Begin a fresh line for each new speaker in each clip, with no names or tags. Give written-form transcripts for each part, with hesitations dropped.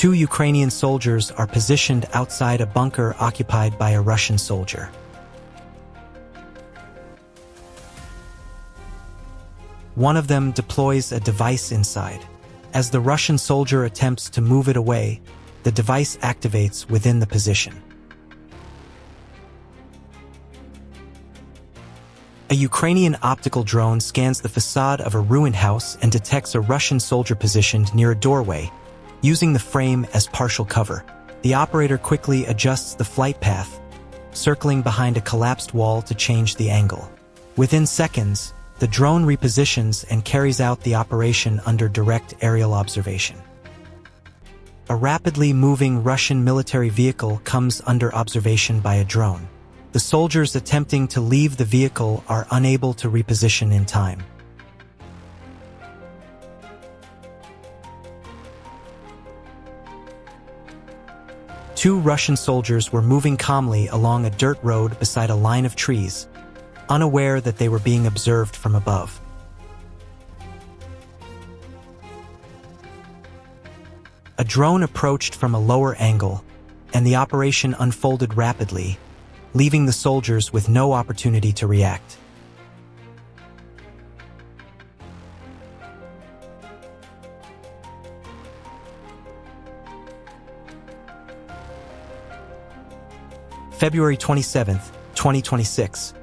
Two Ukrainian soldiers are positioned outside a bunker occupied by a Russian soldier. One of them deploys a device inside. As the Russian soldier attempts to move it away, the device activates within the position. A Ukrainian optical drone scans the facade of a ruined house and detects a Russian soldier positioned near a doorway, using the frame as partial cover. The operator quickly adjusts the flight path, circling behind a collapsed wall to change the angle. Within seconds, the drone repositions and carries out the operation under direct aerial observation. A rapidly moving Russian military vehicle comes under observation by a drone. The soldiers attempting to leave the vehicle are unable to reposition in time. Two Russian soldiers were moving calmly along a dirt road beside a line of trees, unaware that they were being observed from above. A drone approached from a lower angle, and the operation unfolded rapidly, leaving the soldiers with no opportunity to react. February 27, 2026.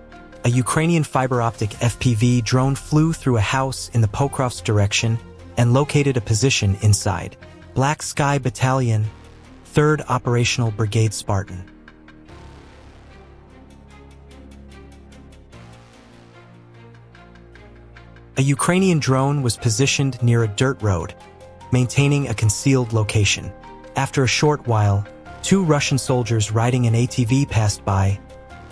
A Ukrainian fiber-optic FPV drone flew through a house in the Pokrovsk direction and located a position inside. Black Sky Battalion, 3rd Operational Brigade Spartan. A Ukrainian drone was positioned near a dirt road, maintaining a concealed location. After a short while, two Russian soldiers riding an ATV passed by,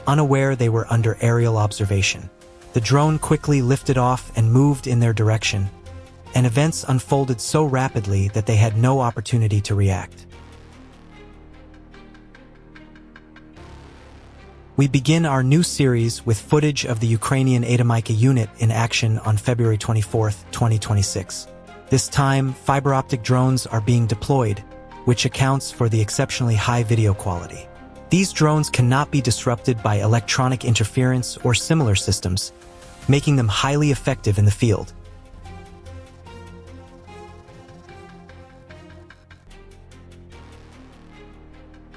unaware they were under aerial observation. The drone quickly lifted off and moved in their direction, and events unfolded so rapidly that they had no opportunity to react. We begin our new series with footage of the Ukrainian Atomika unit in action on February 24, 2026. This time, fiber-optic drones are being deployed, which accounts for the exceptionally high video quality. These drones cannot be disrupted by electronic interference or similar systems, making them highly effective in the field.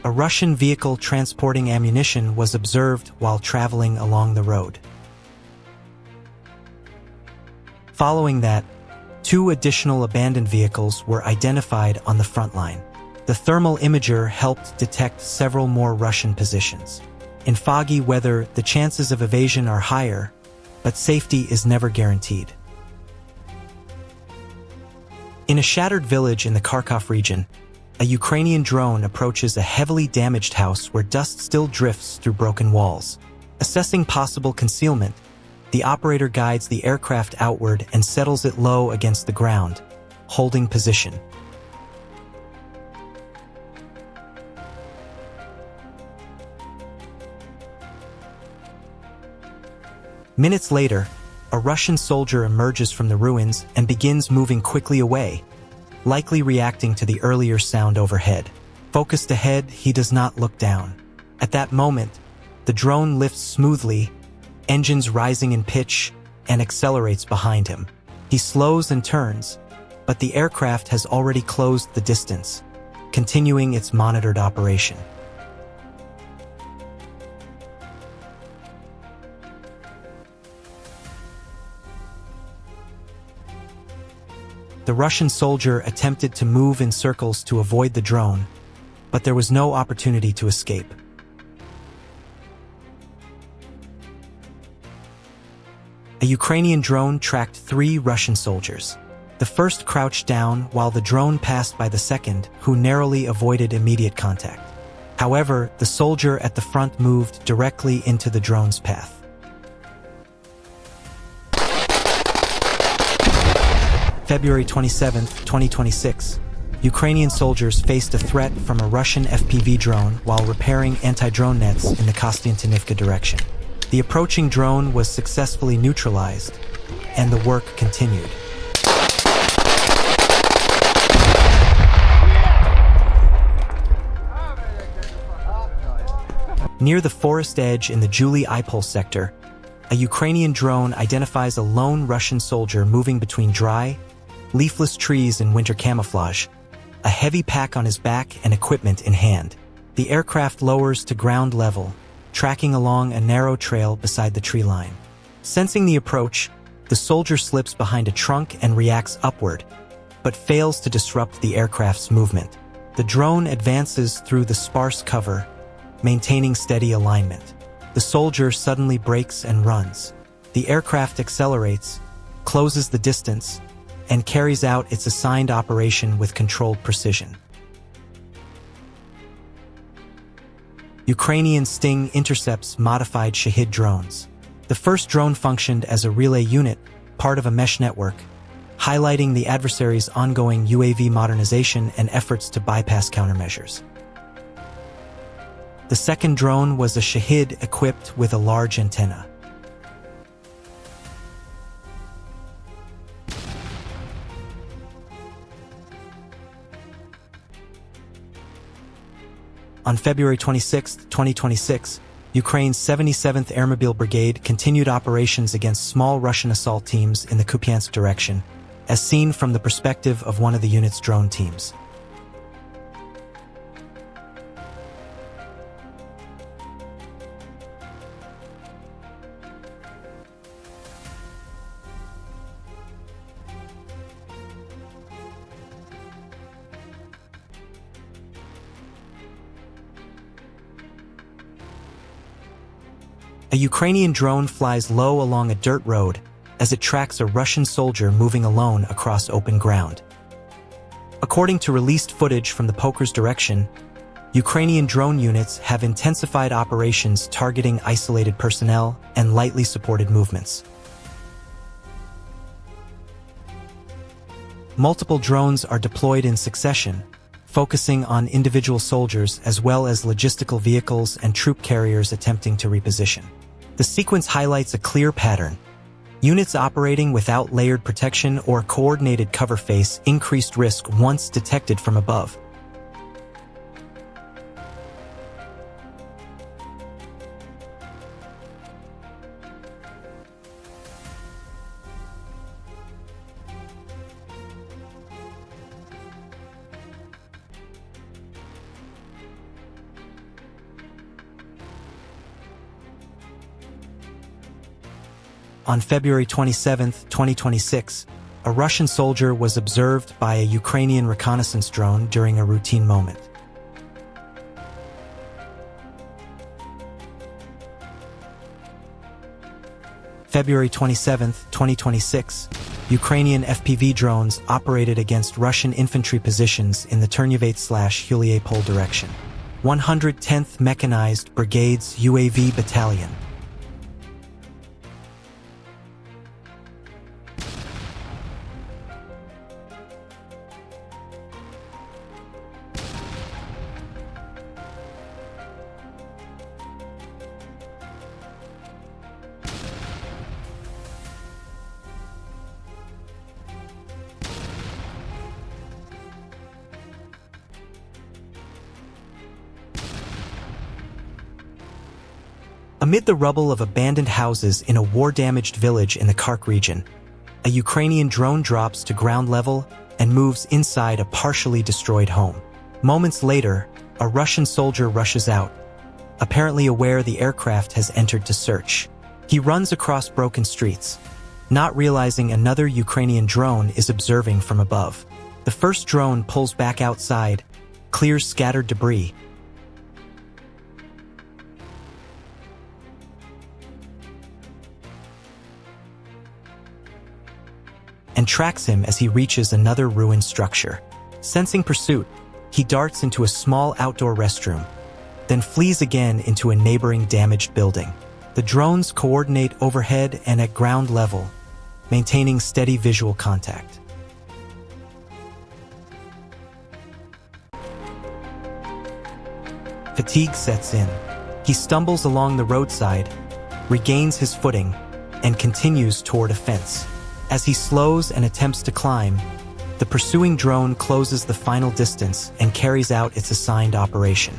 A Russian vehicle transporting ammunition was observed while traveling along the road. Following that, two additional abandoned vehicles were identified on the front line. The thermal imager helped detect several more Russian positions. In foggy weather, the chances of evasion are higher, but safety is never guaranteed. In a shattered village in the Kharkov region, a Ukrainian drone approaches a heavily damaged house where dust still drifts through broken walls. Assessing possible concealment, the operator guides the aircraft outward and settles it low against the ground, holding position. Minutes later, a Russian soldier emerges from the ruins and begins moving quickly away, likely reacting to the earlier sound overhead. Focused ahead, he does not look down. At that moment, the drone lifts smoothly, engines rising in pitch, and accelerates behind him. He slows and turns, but the aircraft has already closed the distance, continuing its monitored operation. The Russian soldier attempted to move in circles to avoid the drone, but there was no opportunity to escape. A Ukrainian drone tracked 3 Russian soldiers. The first crouched down while the drone passed by the second, who narrowly avoided immediate contact. However, the soldier at the front moved directly into the drone's path. February 27, 2026. Ukrainian soldiers faced a threat from a Russian FPV drone while repairing anti-drone nets in the Kostiantynivka direction. The approaching drone was successfully neutralized, and the work continued. Near the forest edge in the July-Ipol sector, a Ukrainian drone identifies a lone Russian soldier moving between dry, leafless trees in winter camouflage, a heavy pack on his back and equipment in hand. The aircraft lowers to ground level, tracking along a narrow trail beside the tree line. Sensing the approach, the soldier slips behind a trunk and reacts upward, but fails to disrupt the aircraft's movement. The drone advances through the sparse cover, maintaining steady alignment. The soldier suddenly brakes and runs. The aircraft accelerates, closes the distance, and carries out its assigned operation with controlled precision. Ukrainian Sting intercepts modified Shahid drones. The first drone functioned as a relay unit, part of a mesh network, highlighting the adversary's ongoing UAV modernization and efforts to bypass countermeasures. The second drone was a Shahid equipped with a large antenna. On February 26, 2026, Ukraine's 77th Airmobile Brigade continued operations against small Russian assault teams in the Kupiansk direction, as seen from the perspective of one of the unit's drone teams. A Ukrainian drone flies low along a dirt road as it tracks a Russian soldier moving alone across open ground. According to released footage from the poker's direction, Ukrainian drone units have intensified operations targeting isolated personnel and lightly supported movements. Multiple drones are deployed in succession, focusing on individual soldiers as well as logistical vehicles and troop carriers attempting to reposition. The sequence highlights a clear pattern. Units operating without layered protection or coordinated cover face increased risk once detected from above. On February 27, 2026, a Russian soldier was observed by a Ukrainian reconnaissance drone during a routine moment. February 27, 2026, Ukrainian FPV drones operated against Russian infantry positions in the Ternivate/Huliapol direction. 110th Mechanized Brigade's UAV Battalion. Amid the rubble of abandoned houses in a war-damaged village in the Khark region, a Ukrainian drone drops to ground level and moves inside a partially destroyed home. Moments later, a Russian soldier rushes out, apparently aware the aircraft has entered to search. He runs across broken streets, not realizing another Ukrainian drone is observing from above. The first drone pulls back outside, clears scattered debris, and tracks him as he reaches another ruined structure. Sensing pursuit, he darts into a small outdoor restroom, then flees again into a neighboring damaged building. The drones coordinate overhead and at ground level, maintaining steady visual contact. Fatigue sets in. He stumbles along the roadside, regains his footing, and continues toward a fence. As he slows and attempts to climb, the pursuing drone closes the final distance and carries out its assigned operation.